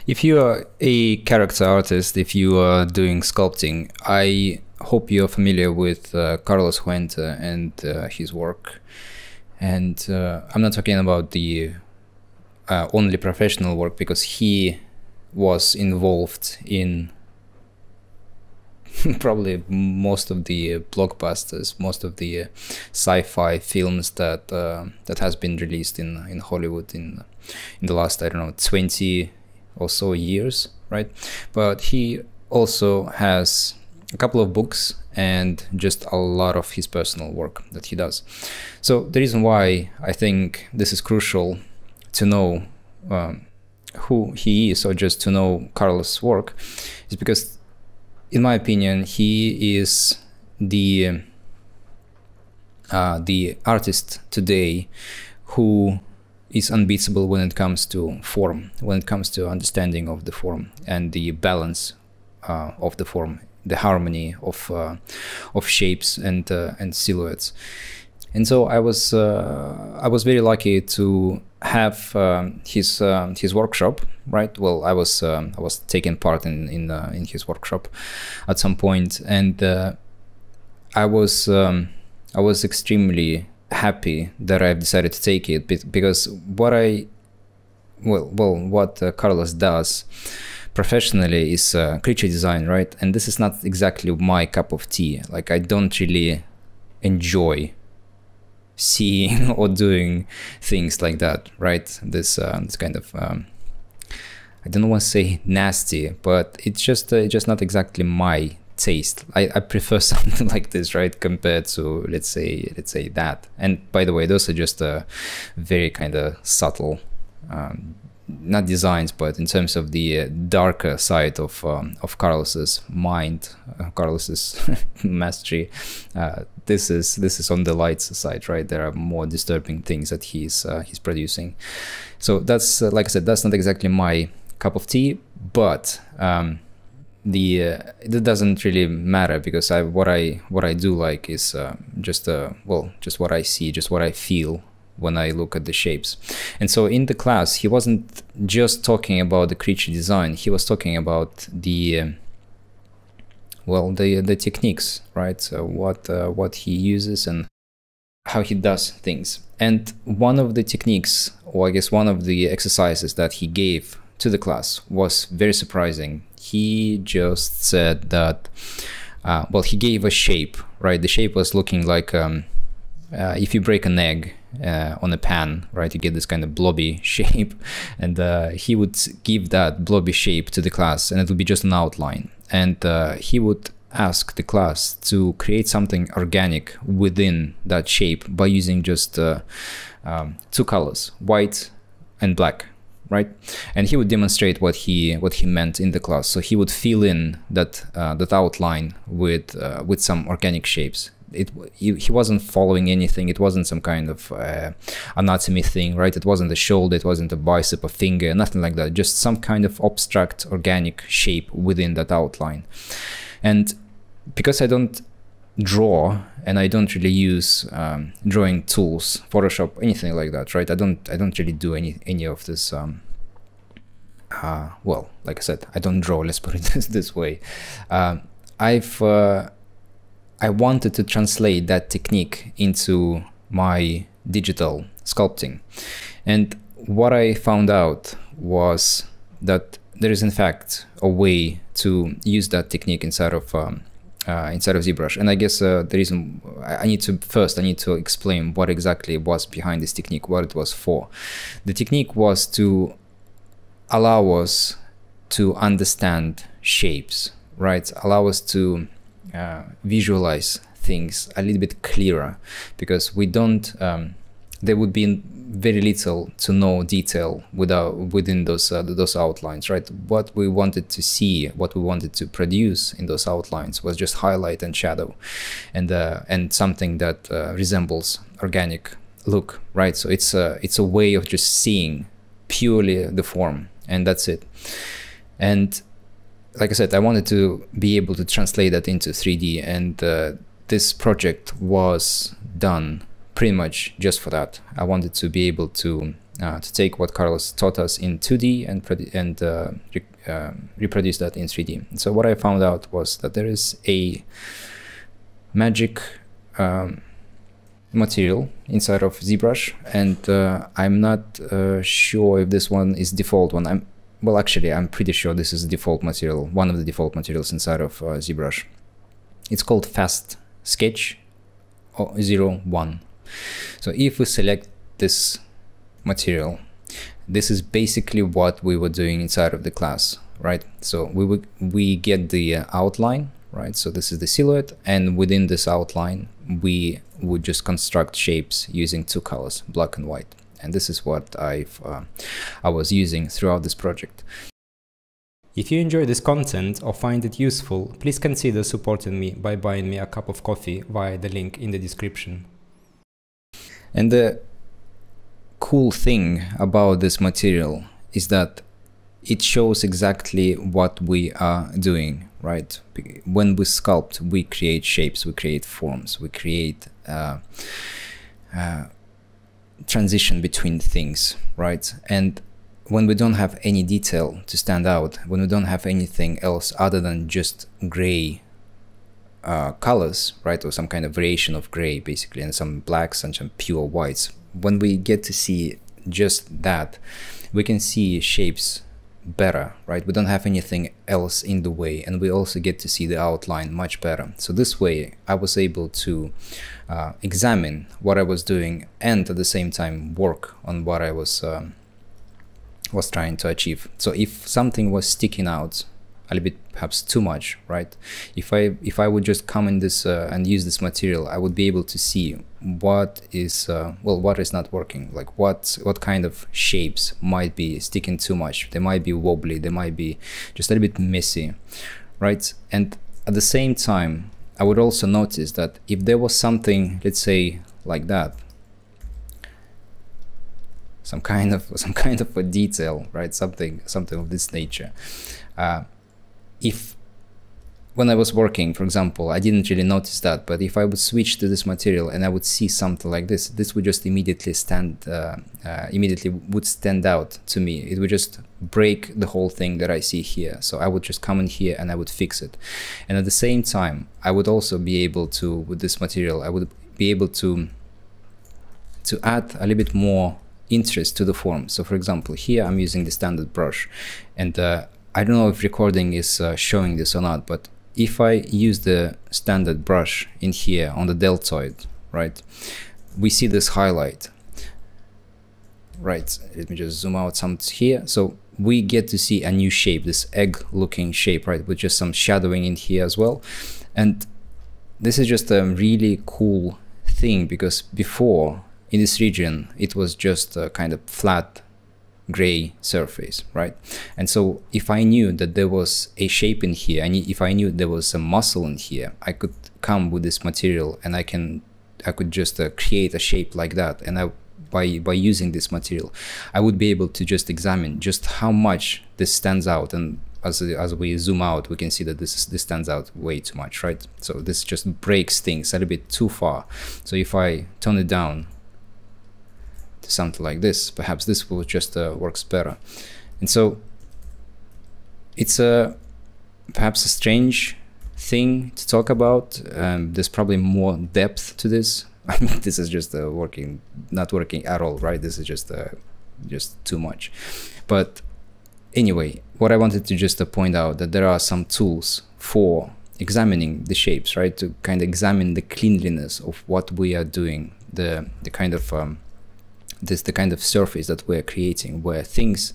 If you are a character artist, if you are doing sculpting, I hope you're familiar with Carlos Huente and his work. And I'm not talking about the only professional work, because he was involved in probably most of the blockbusters, most of the sci-fi films that that has been released in Hollywood in the last, I don't know, 20 or so years, right? But he also has a couple of books and just a lot of his personal work that he does. So the reason why I think this is crucial to know who he is, or just to know Carlos' work, is because, in my opinion, he is the artist today who is unbeatable when it comes to form, when it comes to understanding of the form and the balance of the form, the harmony of shapes and silhouettes. And so I was very lucky to have his workshop, right? Well, I was taking part in his workshop at some point, and I was extremely happy that I've decided to take it, because what Carlos does professionally is creature design, right? And this is not exactly my cup of tea. Like, I don't really enjoy seeing or doing things like that, right? This kind of I don't want to say nasty, but it's just not exactly my taste. I prefer something like this, right, compared to let's say that. And by the way, those are just very kind of subtle not designs, but in terms of the darker side of Carlos's mind, Carlos's mastery, this is on the light side, right? There are more disturbing things that he's producing. So that's like I said, that's not exactly my cup of tea, but it doesn't really matter, because what I do like is just what I see, just what I feel when I look at the shapes. And so in the class, he wasn't just talking about the creature design, he was talking about the techniques, right? So what he uses and how he does things. And one of the techniques, or I guess one of the exercises that he gave to the class was very surprising. He just said that he gave a shape, right? The shape was looking like if you break an egg on a pan, right, you get this kind of blobby shape, and he would give that blobby shape to the class, and it would be just an outline, and he would ask the class to create something organic within that shape by using just two colors, white and black, right? And he would demonstrate what he meant in the class. So he would fill in that outline with some organic shapes. He wasn't following anything. It wasn't some kind of anatomy thing, right? It wasn't a shoulder, it wasn't a bicep, a finger, nothing like that. Just some kind of abstract organic shape within that outline. And because I don't draw and I don't really use drawing tools, Photoshop, anything like that, right? I don't really do any of this. Like I said, I don't draw. Let's put it this way. I wanted to translate that technique into my digital sculpting, and what I found out was that there is in fact a way to use that technique inside of ZBrush. And I guess the reason I need to explain what exactly was behind this technique, what it was for. The technique was to allow us to understand shapes, right? Allow us to visualize things a little bit clearer, because we don't there would be very little to no detail within those outlines, right? What we wanted to see, what we wanted to produce in those outlines was just highlight and shadow, and something that resembles organic look, right? So it's a way of just seeing purely the form, and that's it. And like I said, I wanted to be able to translate that into 3D, and this project was done pretty much just for that. I wanted to be able to to take what Carlos taught us in 2D and reproduce that in 3D. And so what I found out was that there is a magic material inside of ZBrush, and I'm not sure if this one is default one. Well, actually, I'm pretty sure this is the default material, one of the default materials inside of ZBrush. It's called Fast Sketch 01. So if we select this material, this is basically what we were doing inside of the class, right? So we get the outline, right? So this is the silhouette, and within this outline, we would just construct shapes using two colors, black and white. And this is what I was using throughout this project. If you enjoy this content or find it useful, please consider supporting me by buying me a cup of coffee via the link in the description. And the cool thing about this material is that it shows exactly what we are doing, right? When we sculpt, we create shapes, we create forms, we create transition between things, right? And when we don't have any detail to stand out, when we don't have anything else other than just gray colors, right, or some kind of variation of gray basically, and some blacks and some pure whites, when we get to see just that, we can see shapes better, right? We don't have anything else in the way, and we also get to see the outline much better. So this way I was able to examine what I was doing and at the same time work on what I was trying to achieve. So if something was sticking out a little bit, perhaps too much, right? If I would just come in this and use this material, I would be able to see what is what is not working, like what kind of shapes might be sticking too much. They might be wobbly, they might be just a little bit messy, right? And at the same time, I would also notice that if there was something, let's say like that, some kind of a detail, right? Something of this nature. If when I was working, for example, I didn't really notice that, but if I would switch to this material and I would see something like this, this would just immediately stand out to me. It would just break the whole thing that I see here. So I would just come in here and I would fix it. And at the same time, I would also be able to, with this material, I would be able to add a little bit more interest to the form. So for example, here I'm using the standard brush, and I don't know if recording is showing this or not, but if I use the standard brush in here on the deltoid, right, we see this highlight, right? Let me just zoom out some here. So we get to see a new shape, this egg looking shape, right, with just some shadowing in here as well. And this is just a really cool thing, because before in this region it was just a kind of flat gray surface, right? And so if I knew that there was a shape in here, and if I knew there was a muscle in here, I could come with this material and I could just create a shape like that. And by using this material, I would be able to just examine just how much this stands out. And as we zoom out, we can see that this stands out way too much, right? So this just breaks things a little bit too far. So if I tone it down to something like this, perhaps this will just works better. And so it's perhaps a strange thing to talk about. There's probably more depth to this. I mean, this is just not working at all, right? This is just too much. But anyway, what I wanted to just point out that there are some tools for examining the shapes, right? To kind of examine the cleanliness of what we are doing, the kind of the kind of surface that we're creating, where things,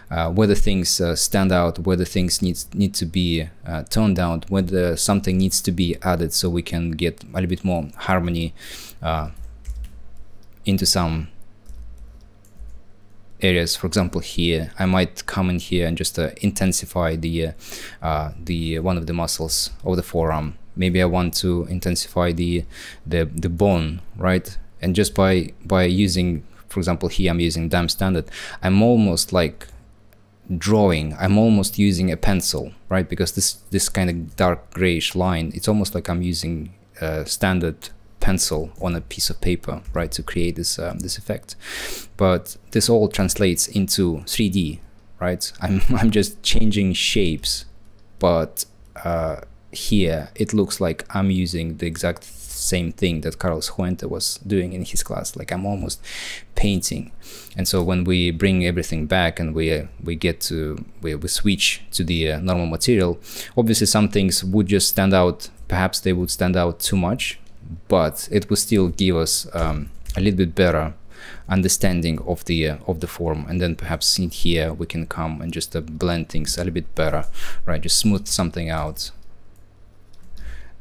whether things stand out, whether things need to be toned down, whether something needs to be added so we can get a little bit more harmony into some areas. For example, here I might come in here and just intensify the one of the muscles of the forearm. Maybe I want to intensify the bone, right? And just by using, for example, here I'm using DAM standard, I'm almost like drawing, I'm almost using a pencil, right? Because this kind of dark grayish line, it's almost like I'm using standard pencil on a piece of paper, right, to create this this effect. But this all translates into 3D, right? I'm just changing shapes, but here it looks like I'm using the exact same thing that Carlos Fuente was doing in his class. Like I'm almost painting. And so when we bring everything back and we switch to the normal material, obviously some things would just stand out. Perhaps they would stand out too much, but it will still give us a little bit better understanding of the form. And then perhaps in here we can come and just blend things a little bit better, right? Just smooth something out,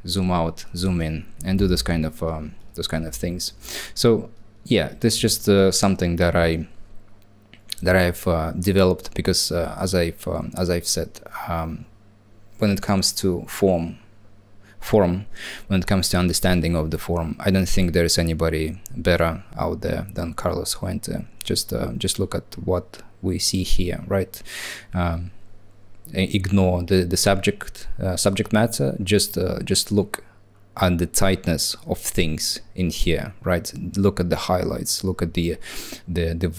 zoom out, zoom in, and do those kind of things. So yeah, this is just something that I've developed because as I've said, when it comes to form, when it comes to understanding of the form, I don't think there is anybody better out there than Carlos Fuente. Just look at what we see here, right? Ignore the subject matter. Just look at the tightness of things in here, right? Look at the highlights. Look at the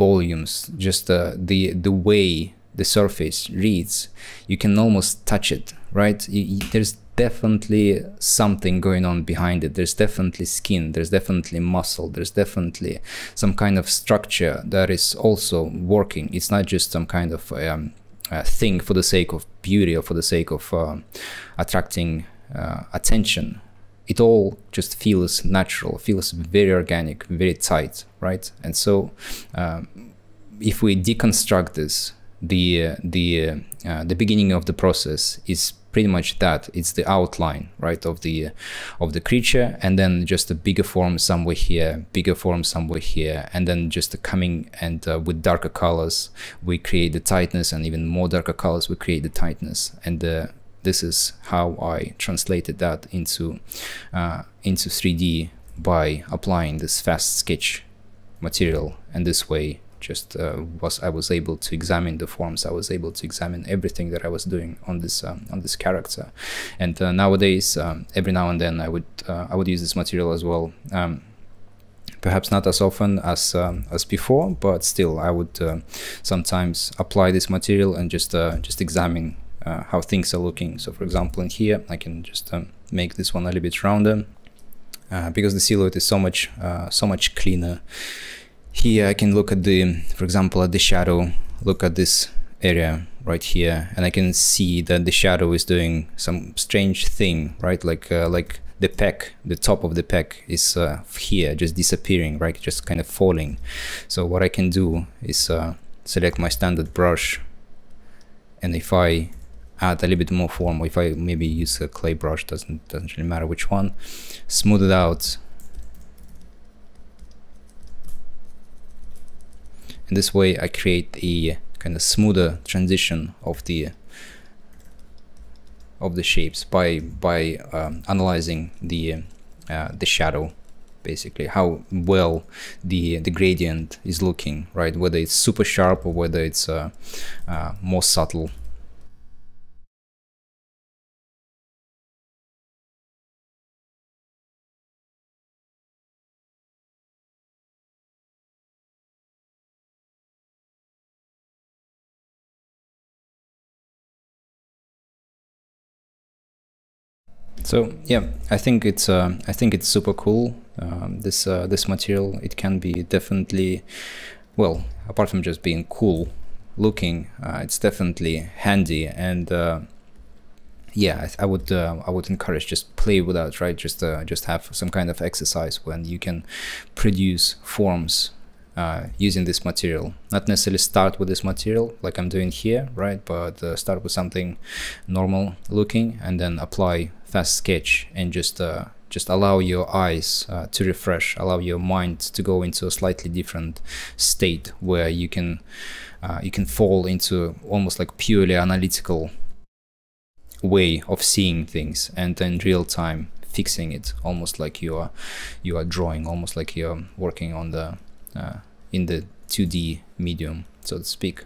volumes. Just the way the surface reads. You can almost touch it, right? There's definitely something going on behind it. There's definitely skin, there's definitely muscle, there's definitely some kind of structure that is also working. It's not just some kind of thing for the sake of beauty or for the sake of attracting attention. It all just feels natural, feels very organic, very tight, right? And so if we deconstruct this, the beginning of the process is pretty much that. It's the outline, right, of the creature, and then just a bigger form somewhere here, bigger form somewhere here, and then just coming and with darker colors we create the tightness, and even more darker colors we create the tightness. And this is how I translated that into 3D by applying this fast sketch material. And this way I was able to examine the forms. I was able to examine everything that I was doing on this character. And nowadays, every now and then I would use this material as well. Perhaps not as often as before, but still I would sometimes apply this material and just examine how things are looking. So for example, in here I can just make this one a little bit rounder because the silhouette is so much cleaner. Here I can look at for example, at the shadow, look at this area right here, and I can see that the shadow is doing some strange thing, right? Like the peck, the top of the peck is here, just disappearing, right? Just kind of falling. So what I can do is select my standard brush, and if I add a little bit more form, or if I maybe use a clay brush, doesn't really matter which one, smooth it out. And this way I create a kind of smoother transition of the shapes by analyzing the shadow, basically how well the gradient is looking, right? Whether it's super sharp or whether it's more subtle. So yeah, I think it's super cool. This material, it can be definitely, well, apart from just being cool looking, it's definitely handy. And yeah, I would encourage, just play with that, right? Just have some kind of exercise when you can produce forms using this material. Not necessarily start with this material like I'm doing here, right? But start with something normal looking, and then apply fast sketch, and just allow your eyes to refresh, allow your mind to go into a slightly different state where you can fall into almost like purely analytical way of seeing things, and then real time fixing it, almost like you are drawing, almost like you're working on the in the 2D medium, so to speak.